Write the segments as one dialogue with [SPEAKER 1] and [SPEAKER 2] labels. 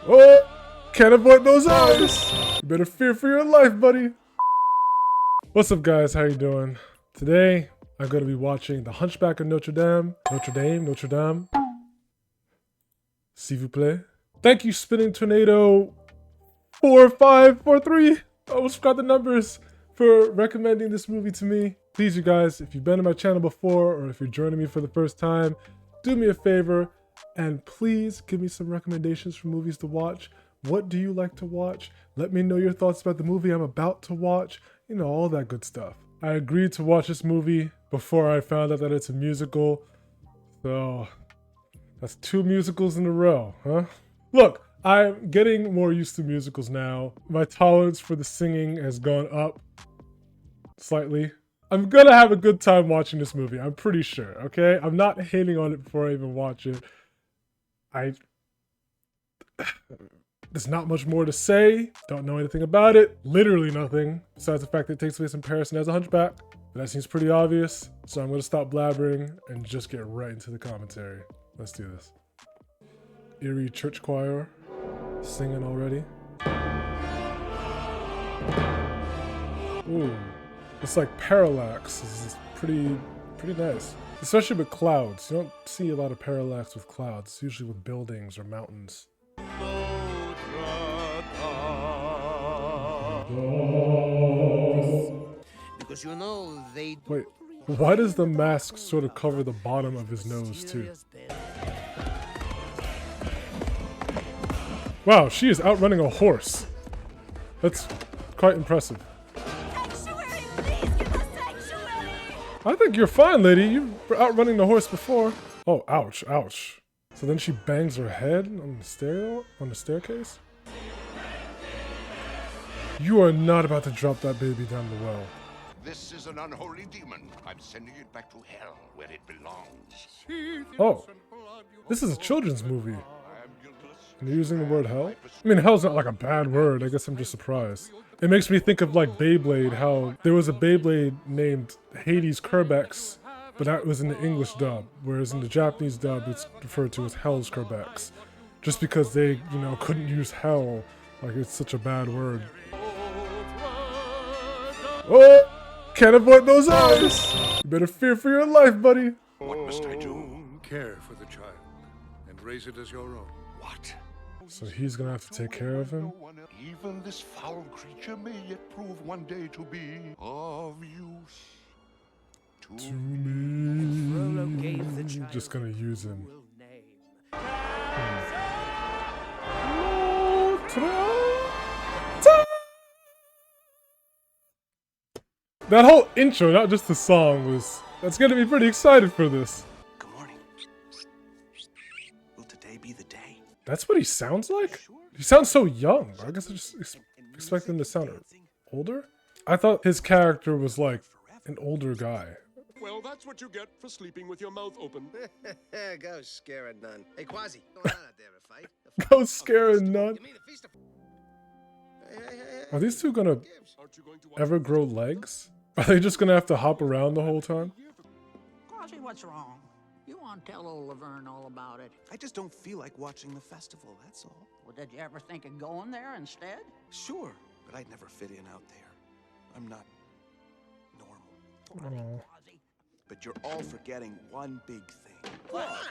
[SPEAKER 1] Oh, can't avoid those eyes. You better fear for your life, buddy. What's up, guys? How you doing? Today, I'm going to be watching The Hunchback of Notre Dam. Notre Dame. S'il vous plaît. Thank you, Spinning Tornado 4543. I almost forgot the numbers, for recommending this movie to me. Please, you guys, if you've been to my channel before or if you're joining me for the first time, do me a favor and please give me some recommendations for movies to watch. What do you like to watch? Let me know your thoughts about the movie I'm about to watch. You know, all that good stuff. I agreed to watch this movie before I found out that it's a musical. So that's 2 musicals in a row, huh? Look, I'm getting more used to musicals now. My tolerance for the singing has gone up slightly. I'm gonna have a good time watching this movie, I'm pretty sure, okay? I'm not hating on it before I even watch it. There's not much more to say. Don't know anything about it. Literally nothing, besides the fact that it takes place in Paris and has a hunchback. That seems pretty obvious, so I'm gonna stop blabbering and just get right into the commentary. Let's do this. Eerie church choir. Singing already. Ooh, it's like parallax. This is pretty nice, especially with clouds. You don't see a lot of parallax with clouds. It's usually with buildings or mountains.
[SPEAKER 2] Because you know they.
[SPEAKER 1] Wait, why does the mask sort of cover the bottom of his nose too? Wow, she is outrunning a horse. That's quite impressive.
[SPEAKER 3] Sanctuary, please give us sanctuary.
[SPEAKER 1] I think you're fine, lady. You were outrunning the horse before. Oh, ouch, ouch. So then she bangs her head on the staircase? You are not about to drop that baby down the well.
[SPEAKER 4] This is an unholy demon. I'm sending it back to hell, where it belongs.
[SPEAKER 1] Oh, this is a children's movie. And you're using the word hell? I mean, hell's not like a bad word. I guess I'm just surprised. It makes me think of like Beyblade, how there was a Beyblade named Hades Kerbex, but that was in the English dub, whereas in the Japanese dub, it's referred to as Hell's Kerbex. Just because they, you know, couldn't use hell, like it's such a bad word. Oh, can't avoid those eyes. You better fear for your life, buddy.
[SPEAKER 4] What must I do?
[SPEAKER 5] Care for the child and raise it as your own.
[SPEAKER 4] What?
[SPEAKER 1] So he's gonna have to take care of him?
[SPEAKER 4] Even this foul creature may yet prove one day to be of use to me.
[SPEAKER 2] Frollo gave the child
[SPEAKER 1] Just gonna use him.
[SPEAKER 2] will name.
[SPEAKER 1] That whole intro, not just the song, that's gonna be pretty excited for this.
[SPEAKER 6] Good morning. Will today be the day?
[SPEAKER 1] That's what he sounds like? He sounds so young. I guess I just expect him to sound older? I thought his character was like an older guy.
[SPEAKER 7] Well, that's what you get for sleeping with your mouth open.
[SPEAKER 2] Go scare a nun. Hey, Quasi, going on out there, a fight?
[SPEAKER 1] Go scare a nun.
[SPEAKER 2] You mean a feast of...
[SPEAKER 1] Are these two gonna
[SPEAKER 7] Aren't you going to watch
[SPEAKER 1] ever grow legs? Are they just gonna have to hop around the whole time?
[SPEAKER 8] Quasi, what's wrong? You want to tell old Laverne all about it.
[SPEAKER 6] I just don't feel like watching the festival, that's all.
[SPEAKER 8] Well, did you ever think of going there instead?
[SPEAKER 6] Sure, but I'd never fit in out there. I'm not normal.
[SPEAKER 1] Oh.
[SPEAKER 8] Quasi.
[SPEAKER 6] But you're all forgetting one big thing.
[SPEAKER 2] What?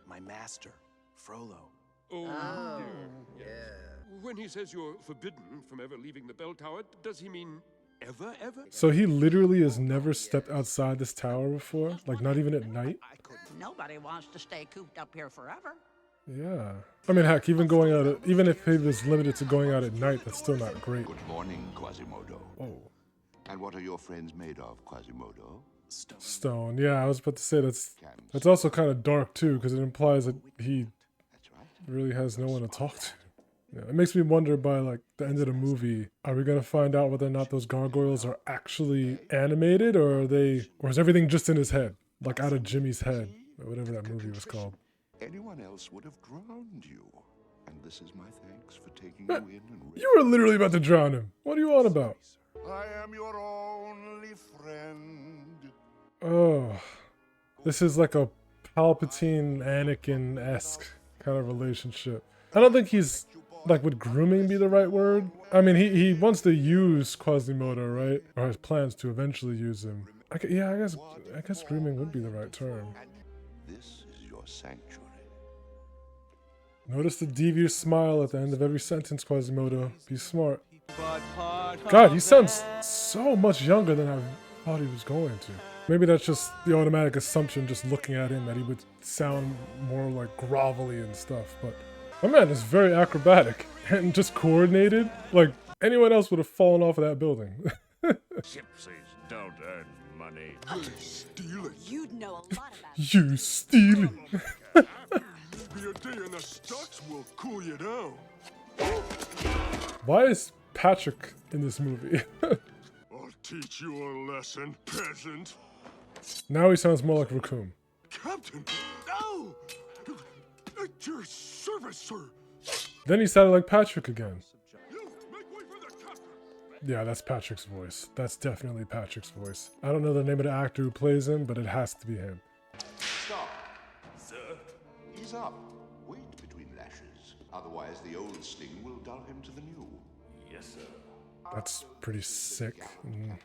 [SPEAKER 6] My master, Frollo.
[SPEAKER 7] Oh,
[SPEAKER 2] Yeah.
[SPEAKER 7] when he says you're forbidden from ever leaving the bell tower, does he mean ever?
[SPEAKER 1] So he literally has never stepped outside this tower before? Like not even at night?
[SPEAKER 8] Nobody wants to stay cooped up here forever.
[SPEAKER 1] Yeah. I mean, heck, even going out, even if he was limited to going out at night, that's still not great.
[SPEAKER 4] Good morning, Quasimodo.
[SPEAKER 1] Oh.
[SPEAKER 4] And what are your friends made of, Quasimodo?
[SPEAKER 1] Stone. Yeah, I was about to say that's also kind of dark too, because it implies that he
[SPEAKER 4] That's right.
[SPEAKER 1] really has no one to talk to. Yeah, it makes me wonder by like the end of the movie, are we gonna find out whether or not those gargoyles are actually animated, or is everything just in his head, like out of Jimmy's head, or whatever that movie was called?
[SPEAKER 4] Anyone else would have drowned you. And this is my thanks for taking you in and
[SPEAKER 1] You were literally about to drown him. What are you on about?
[SPEAKER 4] I am your only friend.
[SPEAKER 1] Oh, this is like a Palpatine Anakin-esque kind of relationship. I don't think he's Like, would grooming be the right word? I mean, he wants to use Quasimodo, right? Or has plans to eventually use him. Yeah, I guess grooming would be the right term.
[SPEAKER 4] This is your sanctuary.
[SPEAKER 1] Notice the devious smile at the end of every sentence, Quasimodo. Be smart. God, he sounds so much younger than I thought he was going to. Maybe that's just the automatic assumption just looking at him that he would sound more like grovelly and stuff, but my man is very acrobatic and just coordinated. Like, anyone else would have fallen off of that building.
[SPEAKER 7] Gypsies don't earn money.
[SPEAKER 4] Steal it.
[SPEAKER 3] You'd know a lot about it.
[SPEAKER 1] You stealing.
[SPEAKER 4] Maybe a day in the stocks will cool you down.
[SPEAKER 1] Why is Patrick in this movie?
[SPEAKER 4] I'll teach you a lesson, peasant.
[SPEAKER 1] Now he sounds more like Raccoon.
[SPEAKER 4] Captain! No! At your service, sir!
[SPEAKER 1] Then he sounded like Patrick again.
[SPEAKER 4] You make way for the captain!
[SPEAKER 1] Yeah, that's Patrick's voice. That's definitely Patrick's voice. I don't know the name of the actor who plays him, but it has to be him.
[SPEAKER 4] Stop! Sir? Ease up. Wait between lashes. Otherwise the old sting will dull him to the new. Yes, sir.
[SPEAKER 1] That's pretty sick and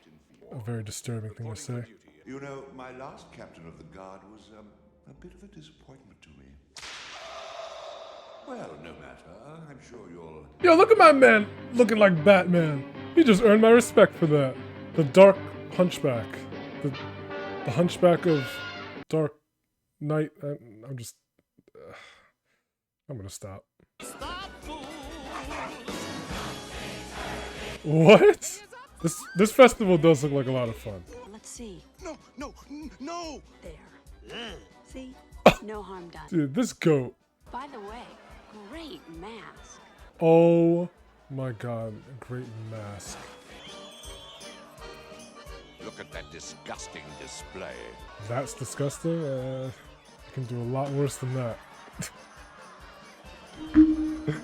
[SPEAKER 1] a very disturbing thing to say.
[SPEAKER 4] You know, my last captain of the guard was a bit of a disappointment to me. Well, no matter. I'm sure you'll...
[SPEAKER 1] Yo, look at my man looking like Batman. He just earned my respect for that. The Dark Hunchback. The Hunchback of Dark Knight. I'm just... I'm gonna stop. What? This festival does look like a lot of fun.
[SPEAKER 3] Let's see.
[SPEAKER 4] No!
[SPEAKER 3] There. See? No harm done.
[SPEAKER 1] Dude, this goat.
[SPEAKER 3] By the way, great mask.
[SPEAKER 1] Oh my god, a great mask.
[SPEAKER 4] Look at that disgusting display.
[SPEAKER 1] That's disgusting. I can do a lot worse than that.
[SPEAKER 8] Make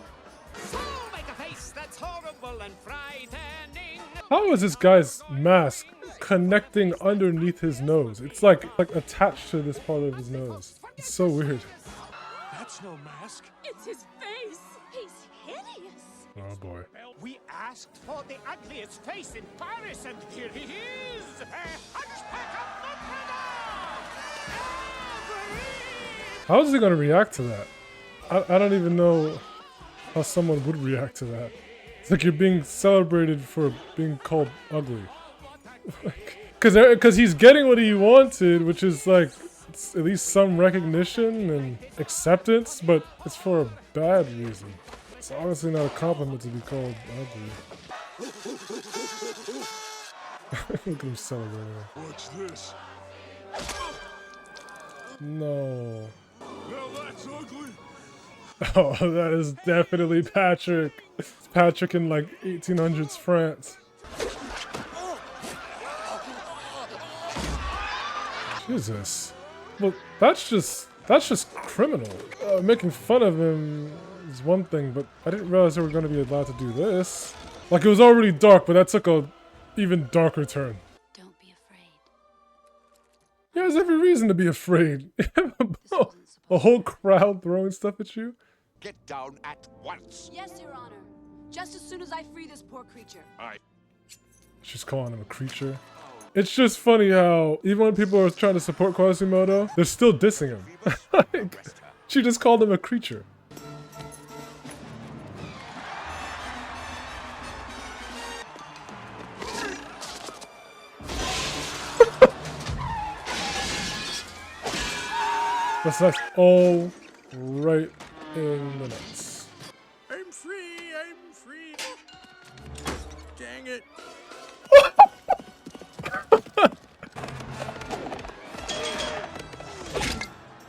[SPEAKER 8] a face that's horrible and frightening.
[SPEAKER 1] How is this guy's mask connecting underneath his nose? It's like attached to this part of his nose. It's so weird.
[SPEAKER 7] That's no mask.
[SPEAKER 3] It's his face. He's hideous.
[SPEAKER 1] Oh boy.
[SPEAKER 8] We asked for the ugliest face in Paris, and here he is! A Hunchback of Notre Dam!
[SPEAKER 1] How is he gonna react to that? I don't even know how someone would react to that. It's like you're being celebrated for being called ugly. Because he's getting what he wanted, which is like at least some recognition and acceptance, but it's for a bad reason. It's honestly not a compliment to be called ugly. Look at him celebrating.
[SPEAKER 4] What's this?
[SPEAKER 1] No.
[SPEAKER 4] Now that's ugly!
[SPEAKER 1] Oh, that is definitely Patrick. It's Patrick in like 1800s France. Jesus. Well, that's just criminal. Making fun of him is one thing, but I didn't realize they were going to be allowed to do this. Like, it was already dark, but that took a even darker turn.
[SPEAKER 3] Don't be afraid.
[SPEAKER 1] Yeah, there's every reason to be afraid. A whole crowd throwing stuff at you.
[SPEAKER 4] Get down at once!
[SPEAKER 3] Yes, Your Honor. Just as soon as I free this poor creature.
[SPEAKER 1] She's calling him a creature. It's just funny how even when people are trying to support Quasimodo, they're still dissing him. Like, she just called him a creature. That's nice. Oh, right in the nuts.
[SPEAKER 6] I'm free. Dang it.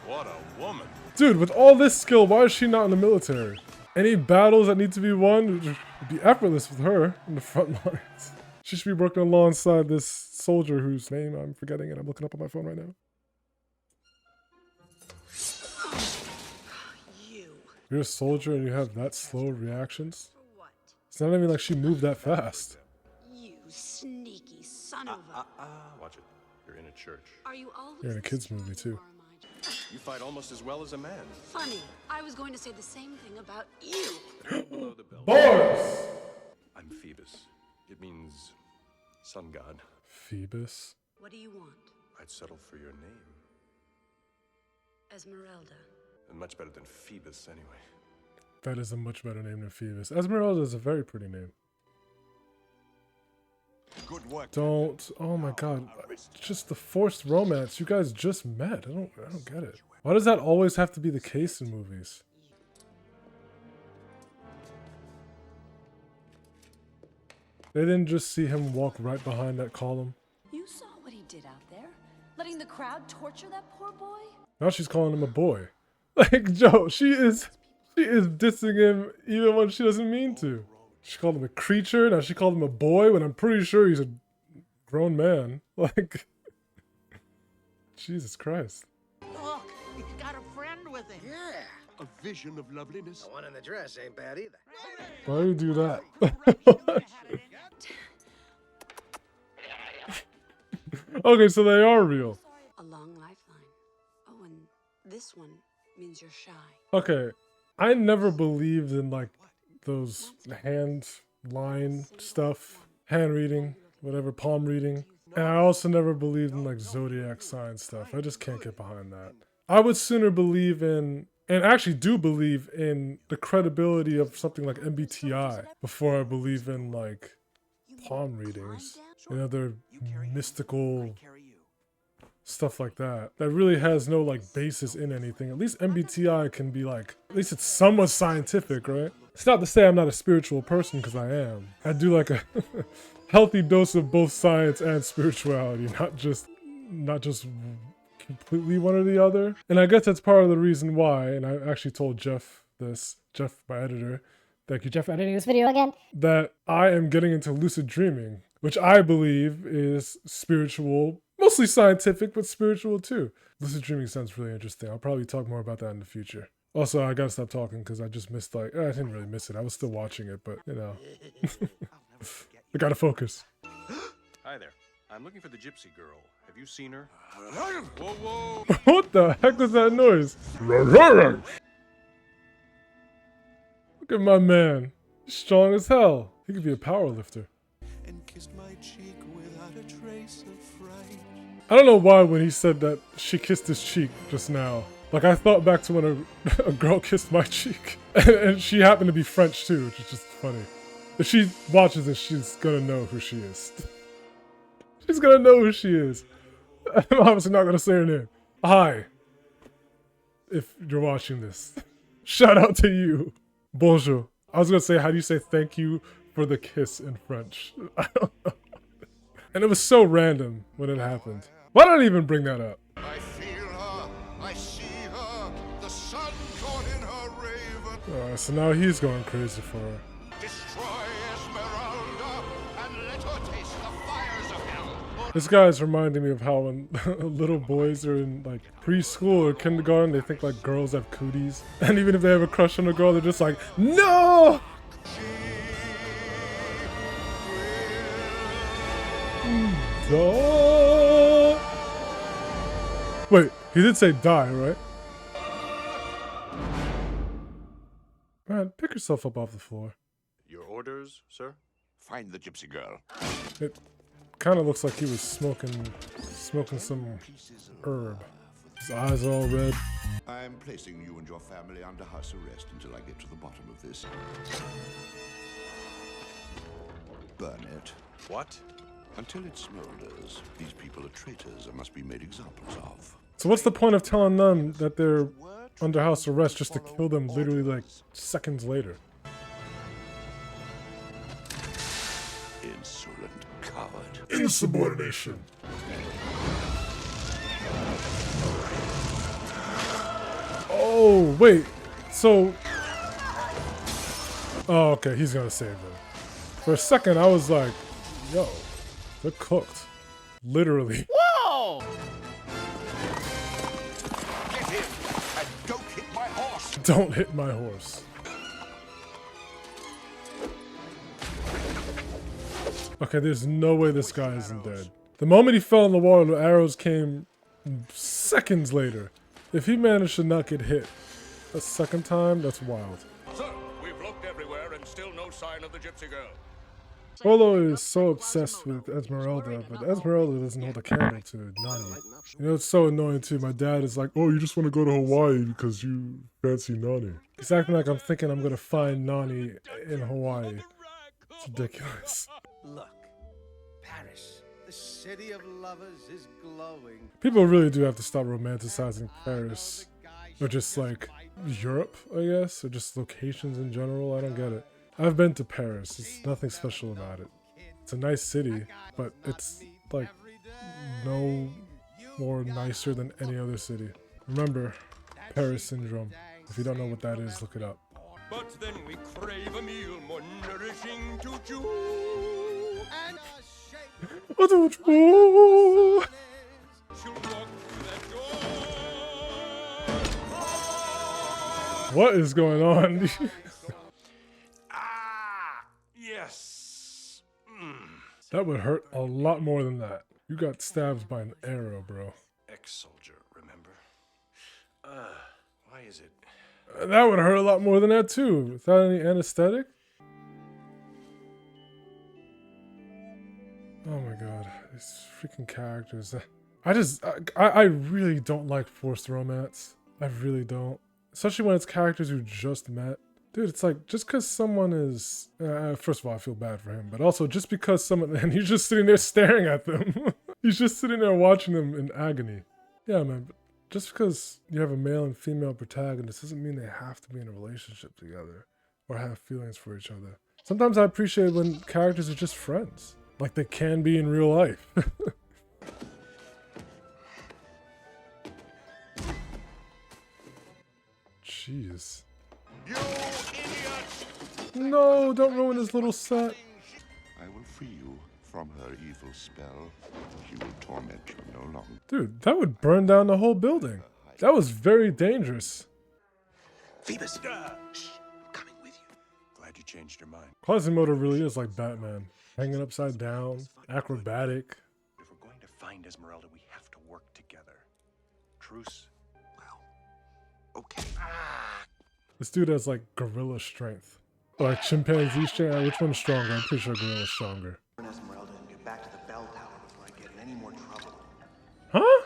[SPEAKER 7] What a woman.
[SPEAKER 1] Dude, with all this skill, why is she not in the military? Any battles that need to be won would be effortless with her in the front lines. She should be working alongside this soldier whose name I'm forgetting and I'm looking up on my phone right now. You're a soldier and you have that slow reactions? It's not even like she moved that fast.
[SPEAKER 3] You sneaky son of a...
[SPEAKER 6] Watch it. You're in a church.
[SPEAKER 3] Are you always
[SPEAKER 1] You're in a kid's movie too.
[SPEAKER 3] or am I just-
[SPEAKER 6] You fight almost as well as a man.
[SPEAKER 3] Funny. I was going to say the same thing about you.
[SPEAKER 6] Below the belt.
[SPEAKER 1] Bars!
[SPEAKER 6] I'm Phoebus. It means sun god.
[SPEAKER 1] Phoebus.
[SPEAKER 3] What do you want?
[SPEAKER 6] I'd settle for your name.
[SPEAKER 3] Esmeralda.
[SPEAKER 6] And much better than Phoebus, anyway.
[SPEAKER 1] That is a much better name than Phoebus. Esmeralda is a very pretty name.
[SPEAKER 4] Good work.
[SPEAKER 1] Don't. Oh my god. Just the forced romance. You guys just met. I don't get it. Why does that always have to be the case in movies? They didn't just see him walk right behind that column.
[SPEAKER 3] You saw what he did out there? Letting the crowd torture that poor boy?
[SPEAKER 1] Now she's calling him a boy. Like, Joe, she is dissing him even when she doesn't mean to. She called him a creature, now she called him a boy when I'm pretty sure he's a grown man. Like, Jesus Christ.
[SPEAKER 8] Look, he's got a friend with him.
[SPEAKER 2] Yeah.
[SPEAKER 7] A vision of loveliness.
[SPEAKER 2] The one in the dress ain't bad either.
[SPEAKER 1] Why do you do that? Okay, so they are real.
[SPEAKER 3] A long lifeline. Oh, and this one means you're shy.
[SPEAKER 1] Okay, I never believed in like those hand line stuff, hand reading, whatever, palm reading. And I also never believed in like zodiac sign stuff. I just can't get behind that. I would sooner believe in, and actually do believe in, the credibility of something like MBTI before I believe in like palm readings and other mystical stuff like that. That really has no like basis in anything. At least MBTI can be like, at least it's somewhat scientific, right? It's not to say I'm not a spiritual person, because I am. I do like a healthy dose of both science and spirituality, not just completely one or the other. And I guess that's part of the reason why, and I actually told Jeff this, Jeff, my editor, thank you, Jeff, for editing this video again, that I am getting into lucid dreaming, which I believe is spiritual, mostly scientific, but spiritual too. Lucid dreaming sounds really interesting. I'll probably talk more about that in the future. Also, I gotta stop talking because I just missed I didn't really miss it. I was still watching it, but you know. I gotta focus.
[SPEAKER 6] Hi there. I'm looking for the gypsy girl. Have you seen her? Whoa, whoa!
[SPEAKER 1] What the heck was that noise? Look at my man. He's strong as hell. He could be a power lifter.
[SPEAKER 6] And kissed my cheek without a trace of fright.
[SPEAKER 1] I don't know why when he said that she kissed his cheek just now. Like, I thought back to when a girl kissed my cheek. And she happened to be French too, which is just funny. If she watches this, she's gonna know who she is. She's gonna know who she is. I'm obviously not gonna say her name. Hi. If you're watching this. Shout out to you. Bonjour. I was gonna say, how do you say thank you for the kiss in French? I don't know. And it was so random when it happened. Why did I even bring that up?
[SPEAKER 4] I feel her. I see her. The sun caught in her raven.
[SPEAKER 1] So now he's going crazy for her.
[SPEAKER 4] Destroy Esmeralda and let her taste the fires of hell.
[SPEAKER 1] This guy is reminding me of how when little boys are in like preschool or kindergarten, they think like girls have cooties. And even if they have a crush on a girl, they're just like, no! Die. Wait, he did say die, right? Man, pick yourself up off the floor.
[SPEAKER 6] Your orders, sir?
[SPEAKER 4] Find the gypsy girl.
[SPEAKER 1] It kind of looks like he was smoking some herb. His eyes are all red.
[SPEAKER 4] I'm placing you and your family under house arrest until I get to the bottom of this. Burn it.
[SPEAKER 6] What?
[SPEAKER 4] Until it smolders. These people are traitors and must be made examples of.
[SPEAKER 1] So what's the point of telling them that they're under house arrest just to kill them literally like seconds later?
[SPEAKER 4] Insolent coward.
[SPEAKER 1] Insubordination. Oh, wait. So... Oh, okay, he's gonna save them. For a second, I was like, yo, they're cooked. Literally.
[SPEAKER 8] Whoa!
[SPEAKER 4] Get him and don't hit my horse.
[SPEAKER 1] Don't hit my horse. Okay, there's no way this guy isn't dead. The moment he fell in the water, the arrows came seconds later. If he managed to not get hit a second time, that's wild.
[SPEAKER 4] Sir, we've looked everywhere and still no sign of the gypsy girl.
[SPEAKER 1] Frollo is so obsessed with Esmeralda, but Esmeralda doesn't hold a candle to Nani. You know, it's so annoying too. My dad is like, oh, you just want to go to Hawaii because you fancy Nani. He's acting like I'm thinking I'm going to find Nani in Hawaii. It's ridiculous.
[SPEAKER 2] Look, Paris, the city of lovers is glowing.
[SPEAKER 1] People really do have to stop romanticizing Paris. Or just like Europe, I guess, or just locations in general. I don't get it. I've been to Paris. It's nothing special about it. It's a nice city, but it's like no more nicer than any other city. Remember, Paris syndrome. If you don't know what that is, look it up.
[SPEAKER 7] But then we crave a meal more nourishing to chew. And
[SPEAKER 1] What do you?
[SPEAKER 7] she'll walk through that door.
[SPEAKER 1] What is going on?
[SPEAKER 7] Yes.
[SPEAKER 1] That would hurt a lot more than that. You got stabbed by an arrow, bro.
[SPEAKER 6] Ex-soldier, remember? Why is it?
[SPEAKER 1] That would hurt a lot more than that too. Without any anesthetic? Oh my god, these freaking characters. I really don't like forced romance. I really don't. Especially when it's characters who just met. Dude, it's like, just because someone is... first of all, I feel bad for him. But also, just because someone... And he's just sitting there staring at them. He's just sitting there watching them in agony. Yeah, man. But just because you have a male and female protagonist doesn't mean they have to be in a relationship together. Or have feelings for each other. Sometimes I appreciate when characters are just friends. Like they can be in real life. Jeez.
[SPEAKER 4] You idiot!
[SPEAKER 1] No, don't ruin his little set.
[SPEAKER 4] I will free you from her evil spell. She will torment you no longer.
[SPEAKER 1] Dude, that would burn down the whole building. That was very dangerous.
[SPEAKER 2] Phoebus, shh, I'm coming with you.
[SPEAKER 6] Glad you changed your mind.
[SPEAKER 1] Quasimodo really is like Batman. Hanging upside down, acrobatic.
[SPEAKER 6] If we're going to find Esmeralda, we have to work together. Truce?
[SPEAKER 2] Well, okay.
[SPEAKER 1] This dude has like gorilla strength. Or like chimpanzee strength. Which one's stronger? I'm pretty sure gorilla's stronger.
[SPEAKER 2] Esmeralda and get back to the bell tower before I get in any more trouble.
[SPEAKER 1] Huh?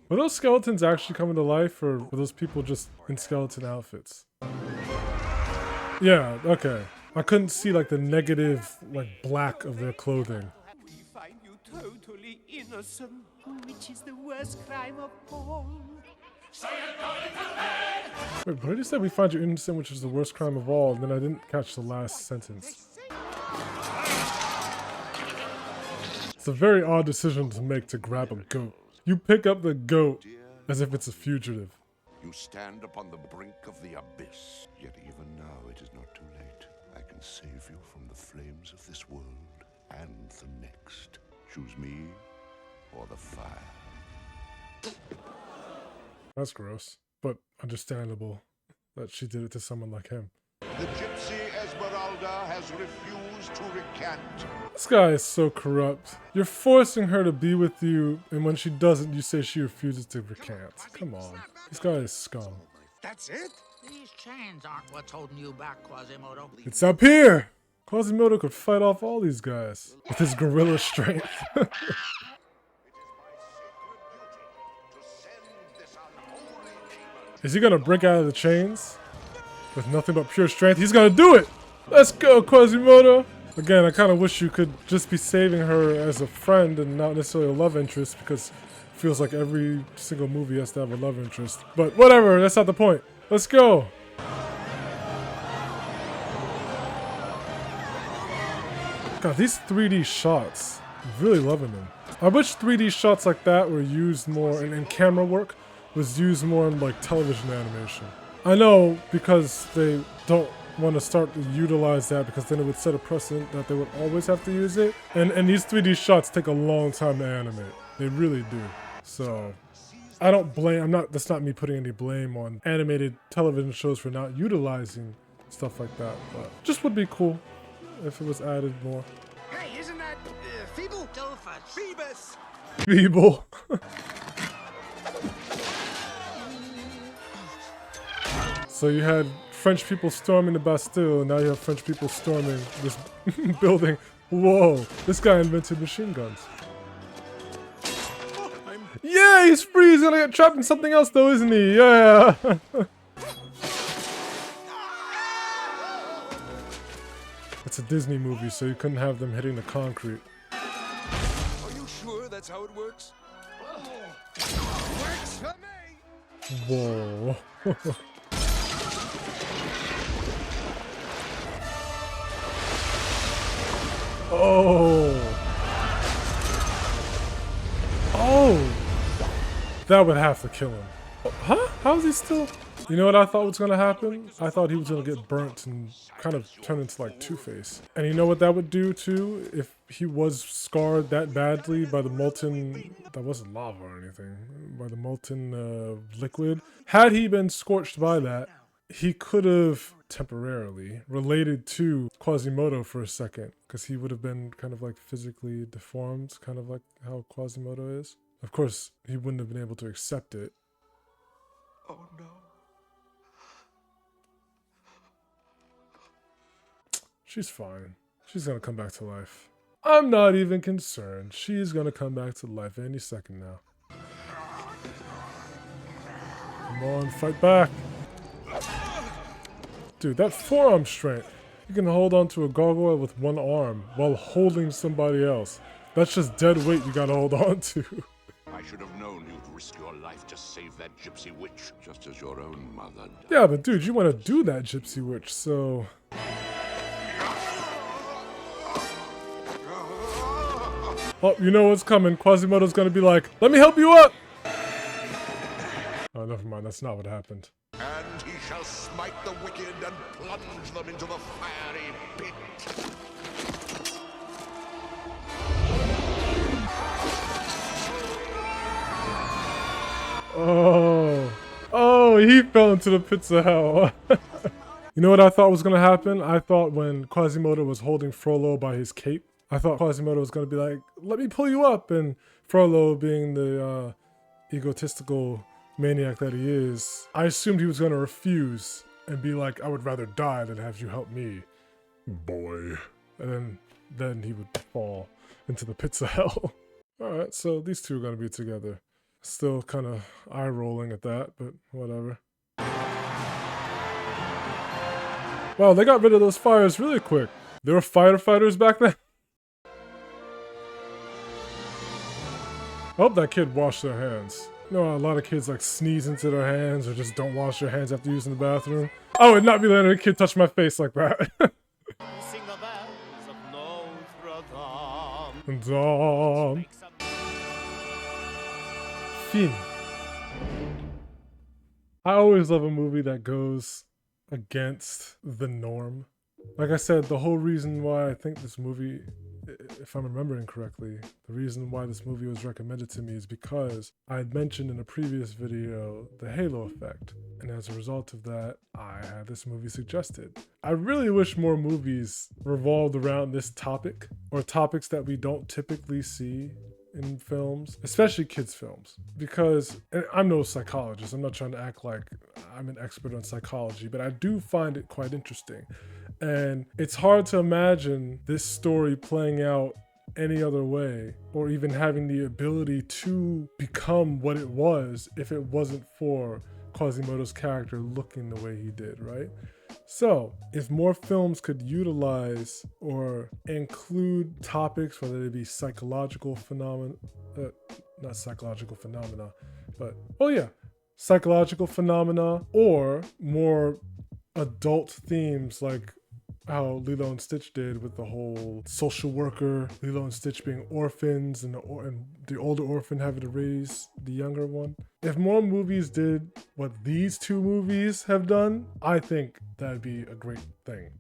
[SPEAKER 1] Were those skeletons actually coming to life, or were those people just in skeleton outfits? Yeah, okay. I couldn't see like the negative, like black of their clothing.
[SPEAKER 8] we find you totally innocent, which is the worst crime of all.
[SPEAKER 1] Wait, what did you say? We find you innocent, which is the worst crime of all, and then I didn't catch the last sentence. It's a very odd decision to make to grab a goat. You pick up the goat as if it's a fugitive.
[SPEAKER 4] You stand upon the brink of the abyss. Yet even now it is not too late. I can save you from the flames of this world and the next. Choose me or the fire.
[SPEAKER 1] That's gross, but understandable that she did it to someone like him.
[SPEAKER 4] The gypsy Esmeralda has refused to recant.
[SPEAKER 1] This guy is so corrupt. You're forcing her to be with you, and when she doesn't, you say she refuses to recant. Come on. This guy is scum.
[SPEAKER 2] That's it?
[SPEAKER 9] These chains aren't what's holding you back, Quasimodo.
[SPEAKER 1] It's up here! Quasimodo could fight off all these guys with his gorilla strength. Is he gonna break out of the chains? With nothing but pure strength? He's gonna do it! Let's go, Quasimodo! Again, I kind of wish you could just be saving her as a friend and not necessarily a love interest, because it feels like every single movie has to have a love interest. But whatever, that's not the point. Let's go! God, these 3D shots, I'm really loving them. I wish 3D shots like that were used more, and camera work was used more in like television animation. I know because they don't want to start to utilize that, because then it would set a precedent that they would always have to use it. And these 3D shots take a long time to animate. They really do. So I don't blame, that's not me putting any blame on animated television shows for not utilizing stuff like that, but just would be cool if it was added more.
[SPEAKER 2] Hey, isn't that Feeble?
[SPEAKER 3] Dolphus.
[SPEAKER 2] Phoebus!
[SPEAKER 1] Feeble. So you had French people storming the Bastille, and now you have French people storming this building. Whoa, this guy invented machine guns. Yeah, he's free. He's gonna get trapped in something else though, isn't he? Yeah. It's a Disney movie, so you couldn't have them hitting the concrete.
[SPEAKER 7] Are you sure that's how it works? Works for me!
[SPEAKER 1] Whoa. Oh. Oh. That would have to kill him. Huh? How is he still? You know what I thought was gonna happen? I thought he was gonna get burnt and kind of turn into like Two-Face. And you know what that would do too? If he was scarred that badly by the molten, that wasn't lava or anything, by the molten liquid. Had he been scorched by that, he could have temporarily related to Quasimodo for a second, because he would have been kind of like physically deformed, kind of like how Quasimodo is. Of course, he wouldn't have been able to accept it.
[SPEAKER 7] Oh no.
[SPEAKER 1] She's fine. She's gonna come back to life. I'm not even concerned. She's gonna come back to life any second now. Come on, fight back. Dude, that forearm strength. You can hold on to a gargoyle with one arm while holding somebody else. That's just dead weight you gotta hold on to.
[SPEAKER 4] I should have known you'd risk your life to save that gypsy witch, just as your own mother died.
[SPEAKER 1] Yeah, but dude, you wanna do that gypsy witch, so... Oh, you know what's coming. Quasimodo's gonna be like, let me help you up! Oh, never mind, that's not what happened.
[SPEAKER 4] And he shall smite the wicked and plunge them into the fiery pit.
[SPEAKER 1] Oh. Oh, he fell into the pits of hell. You know what I thought was gonna happen? I thought when Quasimodo was holding Frollo by his cape, I thought Quasimodo was gonna be like, let me pull you up, and Frollo, being the egotistical maniac that he is, I assumed he was gonna refuse and be like, I would rather die than have you help me, boy. And then he would fall into the pits of hell. Alright, so these two are gonna be together. Still kind of eye-rolling at that, but whatever. Wow, they got rid of those fires really quick. There were firefighters back then? I hope that kid washed their hands. You know, a lot of kids like sneeze into their hands or just don't wash their hands after using the bathroom. I would not be letting a kid touch my face like that.
[SPEAKER 8] Sing the bells of Notre Dame.
[SPEAKER 1] Dom. Fin. I always love a movie that goes against the norm. Like I said, the whole reason why I think this movie, if I'm remembering correctly, the reason why this movie was recommended to me is because I had mentioned in a previous video the Halo effect. And as a result of that, I had this movie suggested. I really wish more movies revolved around this topic, or topics that we don't typically see in films, especially kids films, because I'm no psychologist. I'm not trying to act like I'm an expert on psychology, but I do find it quite interesting. And it's hard to imagine this story playing out any other way, or even having the ability to become what it was if it wasn't for Quasimodo's character looking the way he did, right? So, if more films could utilize or include topics, whether they be psychological phenomena, not psychological phenomena, but, oh yeah, psychological phenomena, or more adult themes like how Lilo and Stitch did with the whole social worker, Lilo and Stitch being orphans, and the older orphan having to raise the younger one. If more movies did what these two movies have done, I think that'd be a great thing.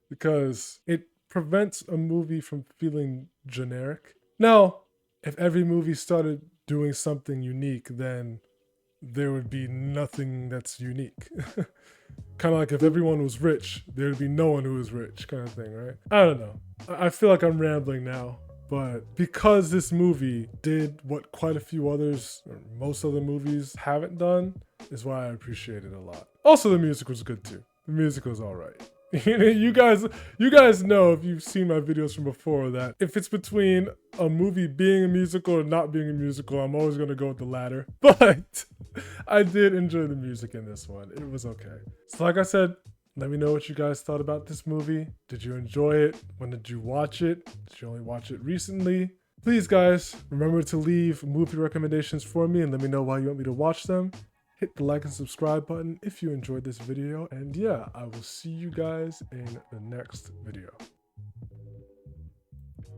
[SPEAKER 1] Because it prevents a movie from feeling generic. Now, if every movie started doing something unique, then there would be nothing that's unique. Kind of like if everyone was rich, there'd be no one who was rich, kind of thing, right? I don't know. I feel like I'm rambling now. But because this movie did what quite a few others, or most other movies haven't done, is why I appreciate it a lot. Also, the music was good too. The music was all right. You guys know, if you've seen my videos from before, that if it's between a movie being a musical or not being a musical, I'm always gonna go with the latter. But I did enjoy the music in this one. It was okay. So like I said, let me know what you guys thought about this movie. Did you enjoy it? When did you watch it? Did you only watch it recently? Please guys, remember to leave movie recommendations for me and let me know why you want me to watch them. Hit the like and subscribe button if you enjoyed this video. And yeah, I will see you guys in the next video.